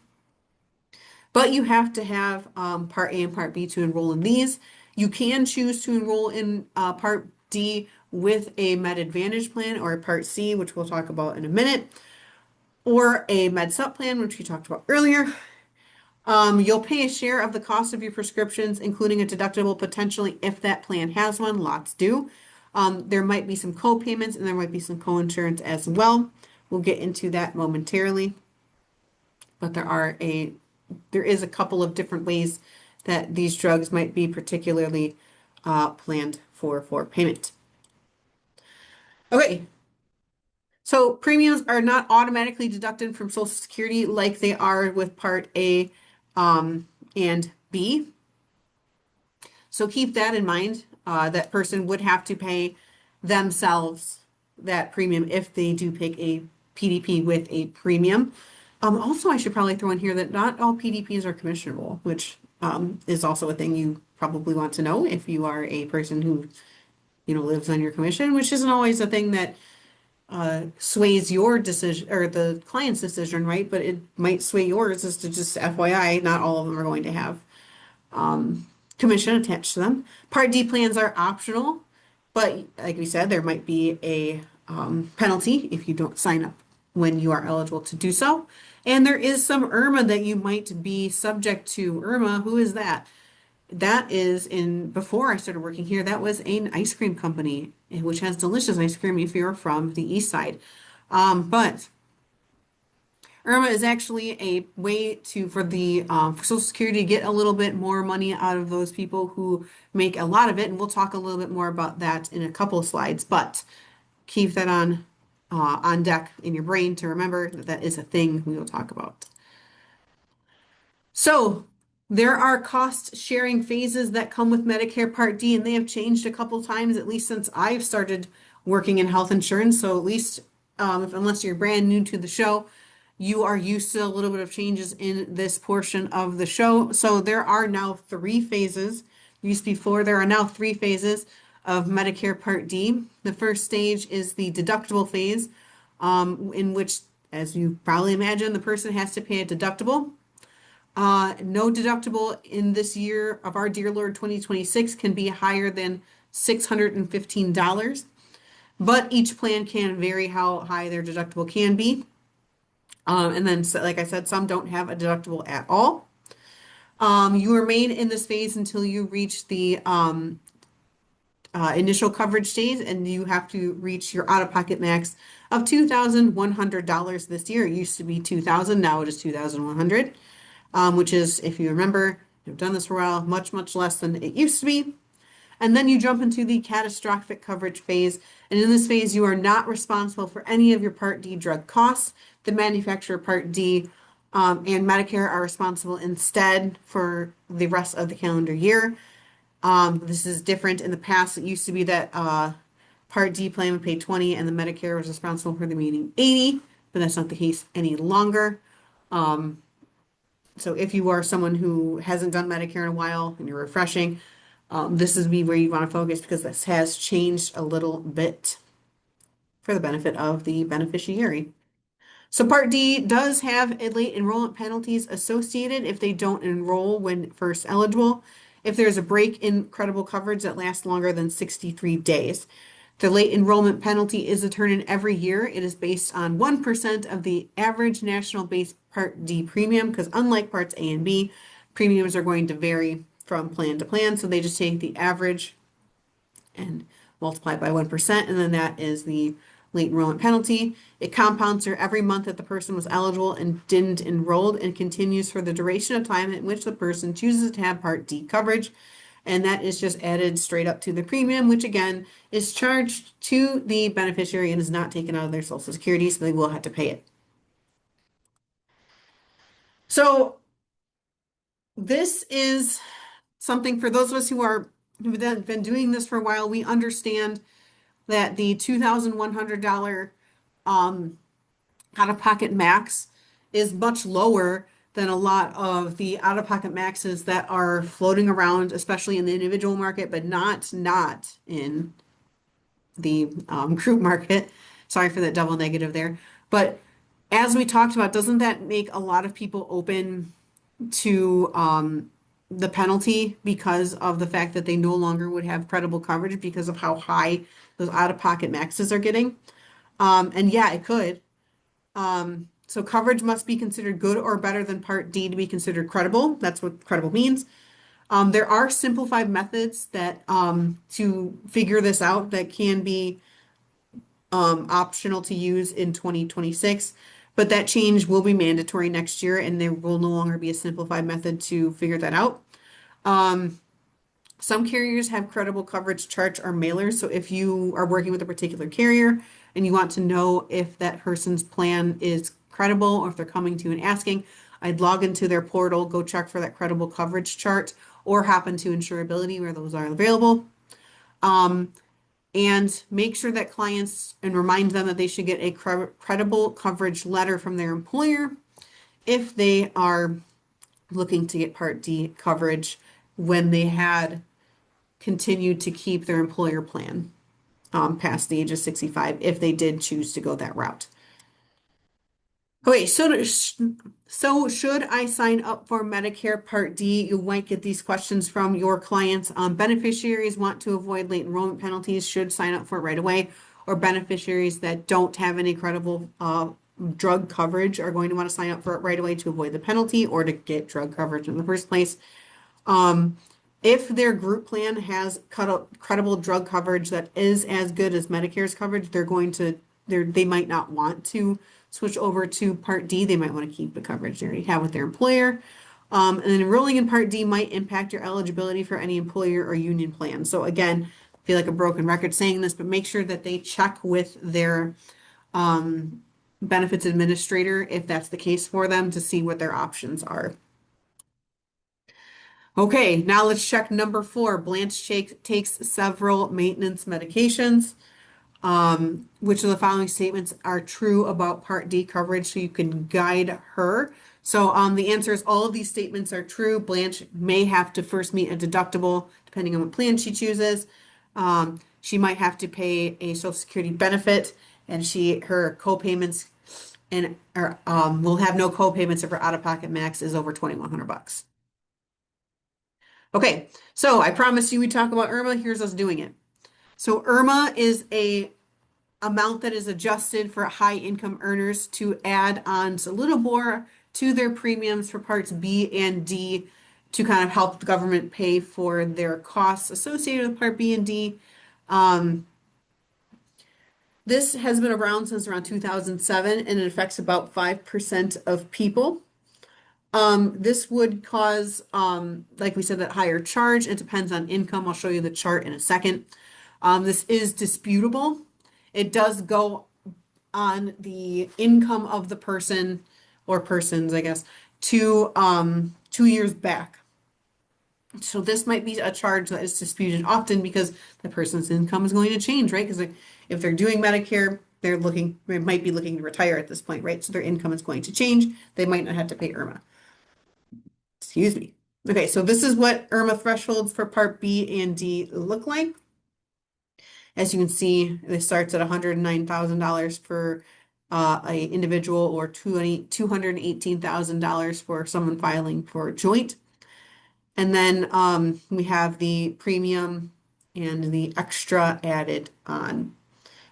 But you have to have Part A and Part B to enroll in these. You can choose to enroll in Part D with a Med Advantage plan or a Part C, which we'll talk about in a minute, or a Med Sup plan, which we talked about earlier. You'll pay a share of the cost of your prescriptions, including a deductible potentially if that plan has one. Lots do. There might be some co-payments and there might be some co-insurance as well. We'll get into that momentarily. But there is a couple of different ways that these drugs might be particularly planned for payment. Okay, so premiums are not automatically deducted from Social Security like they are with Part A and B. So keep that in mind. That person would have to pay themselves that premium if they do pick a PDP with a premium. Also, I should probably throw in here that not all PDPs are commissionable, which is also a thing you probably want to know if you are a person who, lives on your commission, which isn't always a thing that sways your decision or the client's decision, right? But it might sway yours as to just FYI, not all of them are going to have commission attached to them. Part D plans are optional, but like we said, there might be a penalty if you don't sign up when you are eligible to do so. And there is some IRMAA that you might be subject to. IRMAA, who is that? That is before I started working here, that was an ice cream company, which has delicious ice cream if you're from the east side. But IRMAA is actually a way for the for Social Security to get a little bit more money out of those people who make a lot of it, and we'll talk a little bit more about that in a couple of slides. But keep that on deck in your brain to remember that that is a thing we will talk about. So there are cost sharing phases that come with Medicare Part D, and they have changed a couple times, at least since I've started working in health insurance. So at least, unless you're brand new to the show, you are used to a little bit of changes in this portion of the show. So there are now three phases. Used to be four. There are now three phases of Medicare Part D. The first stage is the deductible phase, in which, as you probably imagine, the person has to pay a deductible. No deductible in this year of our dear Lord 2026 can be higher than $615, but each plan can vary how high their deductible can be. And then, so, like I said, some don't have a deductible at all. You remain in this phase until you reach the initial coverage stage, and you have to reach your out-of-pocket max of $2,100 this year. It used to be 2,000, now it is 2,100, which is, if you remember, you've done this for a while, much, much less than it used to be. And then you jump into the catastrophic coverage phase. And in this phase, you are not responsible for any of your Part D drug costs. The manufacturer Part D and Medicare are responsible instead for the rest of the calendar year. This is different. In the past, it used to be that Part D plan would pay 20 and the Medicare was responsible for the remaining 80, but that's not the case any longer. So if you are someone who hasn't done Medicare in a while and you're refreshing, this is where you want to focus because this has changed a little bit for the benefit of the beneficiary. So Part D does have a late enrollment penalties associated if they don't enroll when first eligible. If there's a break in credible coverage that lasts longer than 63 days. The late enrollment penalty is determined every year. It is based on 1% of the average national base Part D premium, because unlike Parts A and B, premiums are going to vary from plan to plan. So they just take the average and multiply it by 1%, and then that is the late enrollment penalty. It compounds for every month that the person was eligible and didn't enroll, and continues for the duration of time in which the person chooses to have Part D coverage. And that is just added straight up to the premium, which again is charged to the beneficiary and is not taken out of their Social Security, so they will have to pay it. So this is something for those of us who've been doing this for a while. We understand that the $2,100 out-of-pocket max is much lower than a lot of the out-of-pocket maxes that are floating around, especially in the individual market, but not in the group market. Sorry for that double negative there. But as we talked about, doesn't that make a lot of people open to the penalty because of the fact that they no longer would have credible coverage because of how high those out-of-pocket maxes are getting? And yeah, it could. So coverage must be considered good or better than Part D to be considered credible. That's what credible means. There are simplified methods that to figure this out that can be optional to use in 2026, but that change will be mandatory next year, and there will no longer be a simplified method to figure that out. Some carriers have credible coverage charts or mailers. So if you are working with a particular carrier and you want to know if that person's plan is credible or if they're coming to you and asking, I'd log into their portal, go check for that credible coverage chart, or hop into insurability where those are available. And make sure that clients and remind them that they should get a credible coverage letter from their employer if they are looking to get Part D coverage when they had continued to keep their employer plan past the age of 65 if they did choose to go that route. Okay, so should I sign up for Medicare Part D? You might get these questions from your clients. Beneficiaries want to avoid late enrollment penalties should sign up for it right away, or beneficiaries that don't have any credible drug coverage are going to want to sign up for it right away to avoid the penalty or to get drug coverage in the first place. If their group plan has credible drug coverage that is as good as Medicare's coverage, they're going to they might not want to switch over to Part D. They might want to keep the coverage they already have with their employer. And then enrolling in Part D might impact your eligibility for any employer or union plan. So again, I feel like a broken record saying this, but make sure that they check with their benefits administrator if that's the case for them to see what their options are. Okay, now let's check number 4. Blanche takes several maintenance medications. Which of the following statements are true about Part D coverage so you can guide her? So the answer is all of these statements are true. Blanche may have to first meet a deductible depending on what plan she chooses. She might have to pay a Social Security benefit, and her co-payments will have no co-payments if her out-of-pocket max is over $2,100. Okay, so I promised you we'd talk about IRMAA. Here's us doing it. So IRMAA is a amount that is adjusted for high income earners to add on a little more to their premiums for parts B and D to kind of help the government pay for their costs associated with part B and D. This has been around since around 2007 and it affects about 5% of people. This would cause, like we said, that higher charge. It depends on income. I'll show you the chart in a second. This is disputable. It does go on the income of the person or persons, I guess, to 2 years back. So this might be a charge that is disputed often because the person's income is going to change, right? Because if they're doing Medicare, they might be looking to retire at this point, right? So their income is going to change. They might not have to pay IRMAA. Excuse me. Okay, so this is what IRMAA thresholds for Part B and D look like. As you can see, it starts at $109,000 for a individual or $218,000 for someone filing for joint. And then we have the premium and the extra added on.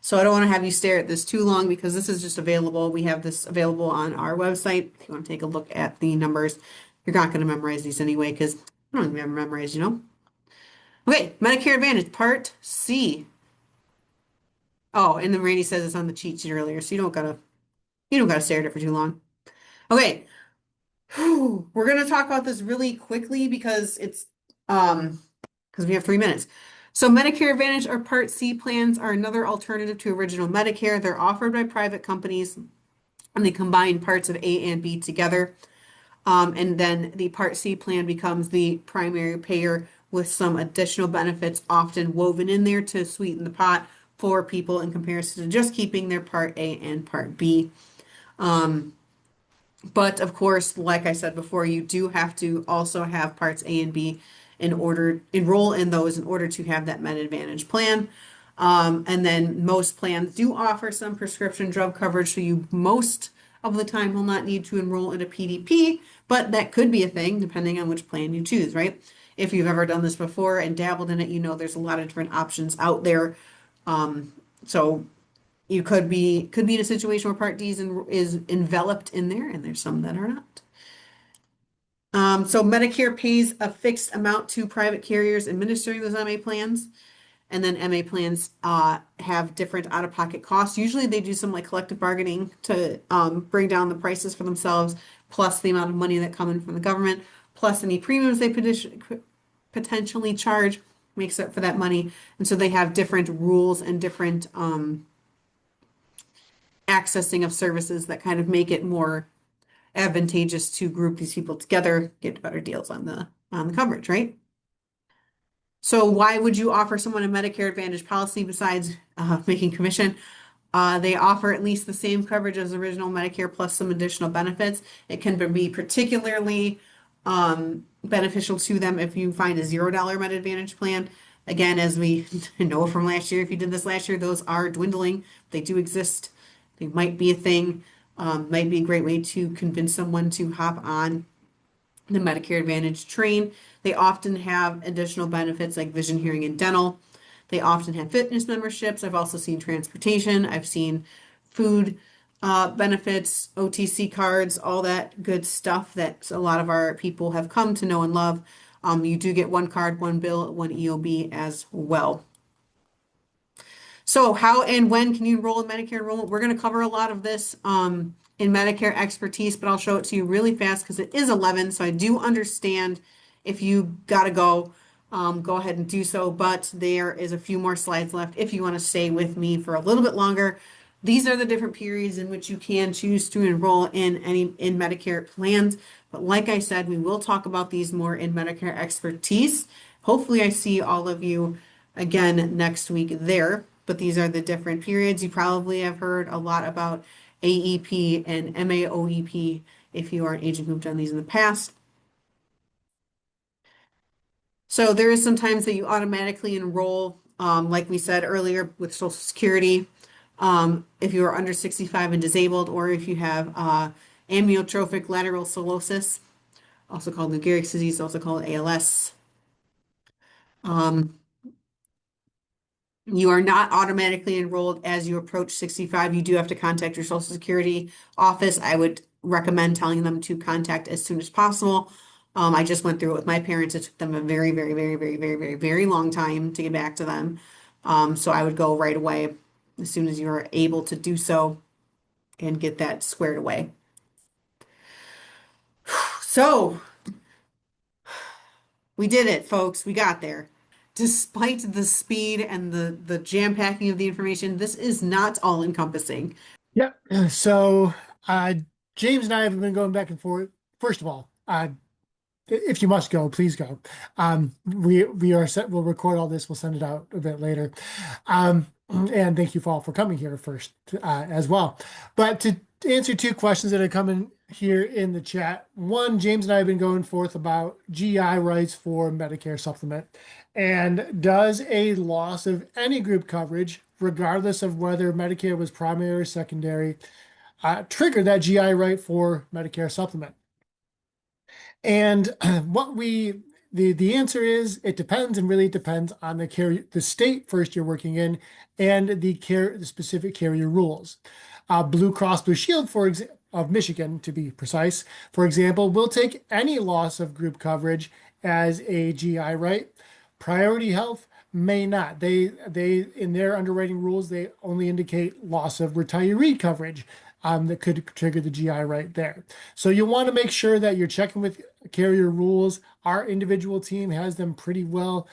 So I don't want to have you stare at this too long because this is just available. We have this available on our website. If you want to take a look at the numbers, you're not going to memorize these anyway because I don't even memorize, you know. Okay, Medicare Advantage Part C. Oh, and then Randy says it's on the cheat sheet earlier, so you don't gotta stare at it for too long. Okay, we're gonna talk about this really quickly because because we have 3 minutes. So Medicare Advantage or Part C plans are another alternative to original Medicare. They're offered by private companies and they combine parts of A and B together. And then the Part C plan becomes the primary payer with some additional benefits often woven in there to sweeten the pot for people in comparison to just keeping their Part A and Part B. But of course, like I said before, you do have to also have parts A and B enroll in those in order to have that Med Advantage plan. And then most plans do offer some prescription drug coverage, so you most of the time will not need to enroll in a PDP, but that could be a thing depending on which plan you choose, right? If you've ever done this before and dabbled in it, you know there's a lot of different options out there. So you could be in a situation where Part D is enveloped in there, and there's some that are not. So Medicare pays a fixed amount to private carriers administering those MA plans, and then MA plans have different out-of-pocket costs. Usually they do some like collective bargaining to bring down the prices for themselves, plus the amount of money that come in from the government, plus any premiums they potentially charge makes up for that money. And so they have different rules and different accessing of services that kind of make it more advantageous to group these people together, get better deals on the coverage, right? So why would you offer someone a Medicare Advantage policy besides making commission? They offer at least the same coverage as original Medicare plus some additional benefits. It can be particularly beneficial to them if you find a $0 Med Advantage plan. Again, as we know from last year, if you did this last year, those are dwindling. They do exist. They might be a thing. Might be a great way to convince someone to hop on the Medicare Advantage train. They often have additional benefits like vision, hearing, and dental. They often have fitness memberships. I've also seen transportation. I've seen food benefits, OTC cards, all that good stuff that a lot of our people have come to know and love. You do get one card, one bill, one EOB as well. So how and when can you enroll in Medicare enrollment? We're going to cover a lot of this in Medicare expertise, but I'll show it to you really fast because it is 11. So I do understand if you got to go ahead and do so. But there is a few more slides left if you want to stay with me for a little bit longer. These are the different periods in which you can choose to enroll in Medicare plans. But like I said, we will talk about these more in Medicare expertise. Hopefully, I see all of you again next week there. But these are the different periods. You probably have heard a lot about AEP and MAOEP if you are an agent who've done these in the past. So there is sometimes that you automatically enroll, like we said earlier, with Social Security, if you are under 65 and disabled, or if you have amyotrophic lateral sclerosis, also called Lou Gehrig's disease, also called ALS. Um, You are not automatically enrolled as you approach 65. You do have to contact your Social Security office. I would recommend telling them to contact as soon as possible. I just went through it with my parents. It took them a very, very, very, very, very, very, very long time to get back to them. So I would go right away as soon as you are able to do so and get that squared away. So we did it, folks. We got there. Despite the speed and the jam packing of the information, this is not all encompassing. Yeah. So, uh, James and I have been going back and forth. First of all, if you must go, please go. We are set. We'll record all this. We'll send it out a bit later. And thank you all for coming here first, as well. But to answer two questions that are coming here in the chat. One, James and I have been going forth about GI rights for Medicare supplement. And does a loss of any group coverage, regardless of whether Medicare was primary or secondary, trigger that GI right for Medicare supplement? And what we the answer is it depends, and really depends on the state first you're working in, and the specific carrier rules. Blue Cross Blue Shield, for example, of Michigan, to be precise, for example, will take any loss of group coverage as a GI right. Priority Health may not. They in their underwriting rules they only indicate loss of retiree coverage. That could trigger the GI right there. So you want to make sure that you're checking with carrier rules. Our individual team has them pretty well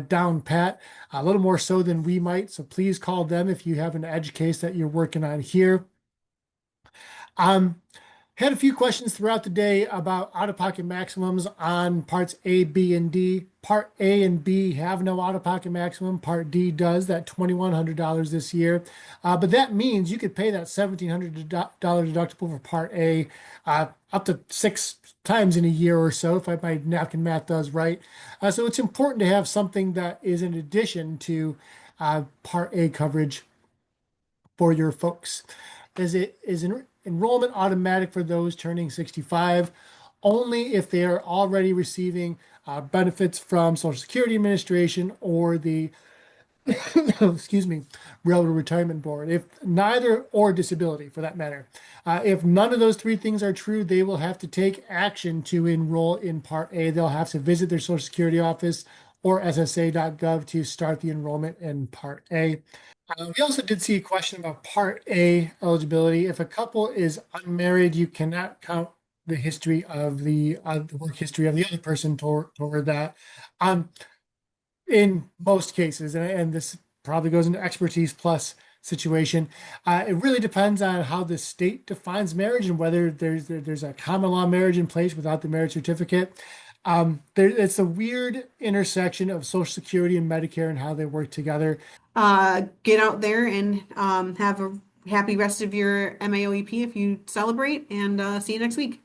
down pat, a little more so than we might. So please call them if you have an edge case that you're working on here. Had a few questions throughout the day about out-of-pocket maximums on parts A, B, and D. Part A and B have no out-of-pocket maximum. Part D does, that $2,100 this year. But that means you could pay that $1,700 deductible for Part A up to 6 times in a year or so, if my napkin math does right. So it's important to have something that is in addition to Part A coverage for your folks. Is enrollment automatic for those turning 65? Only if they are already receiving benefits from Social Security Administration or the excuse me, Railroad Retirement Board. If neither, or disability for that matter. If none of those three things are true, they will have to take action to enroll in Part A. They'll have to visit their Social Security office or SSA.gov to start the enrollment in Part A. We also did see a question about Part A eligibility. If a couple is unmarried, you cannot count the history of the work history of the other person toward that. In most cases, and this probably goes into expertise plus situation. It really depends on how the state defines marriage and whether there's a common law marriage in place without the marriage certificate. It's a weird intersection of Social Security and Medicare and how they work together. Get out there and have a happy rest of your MAOEP if you celebrate, and see you next week.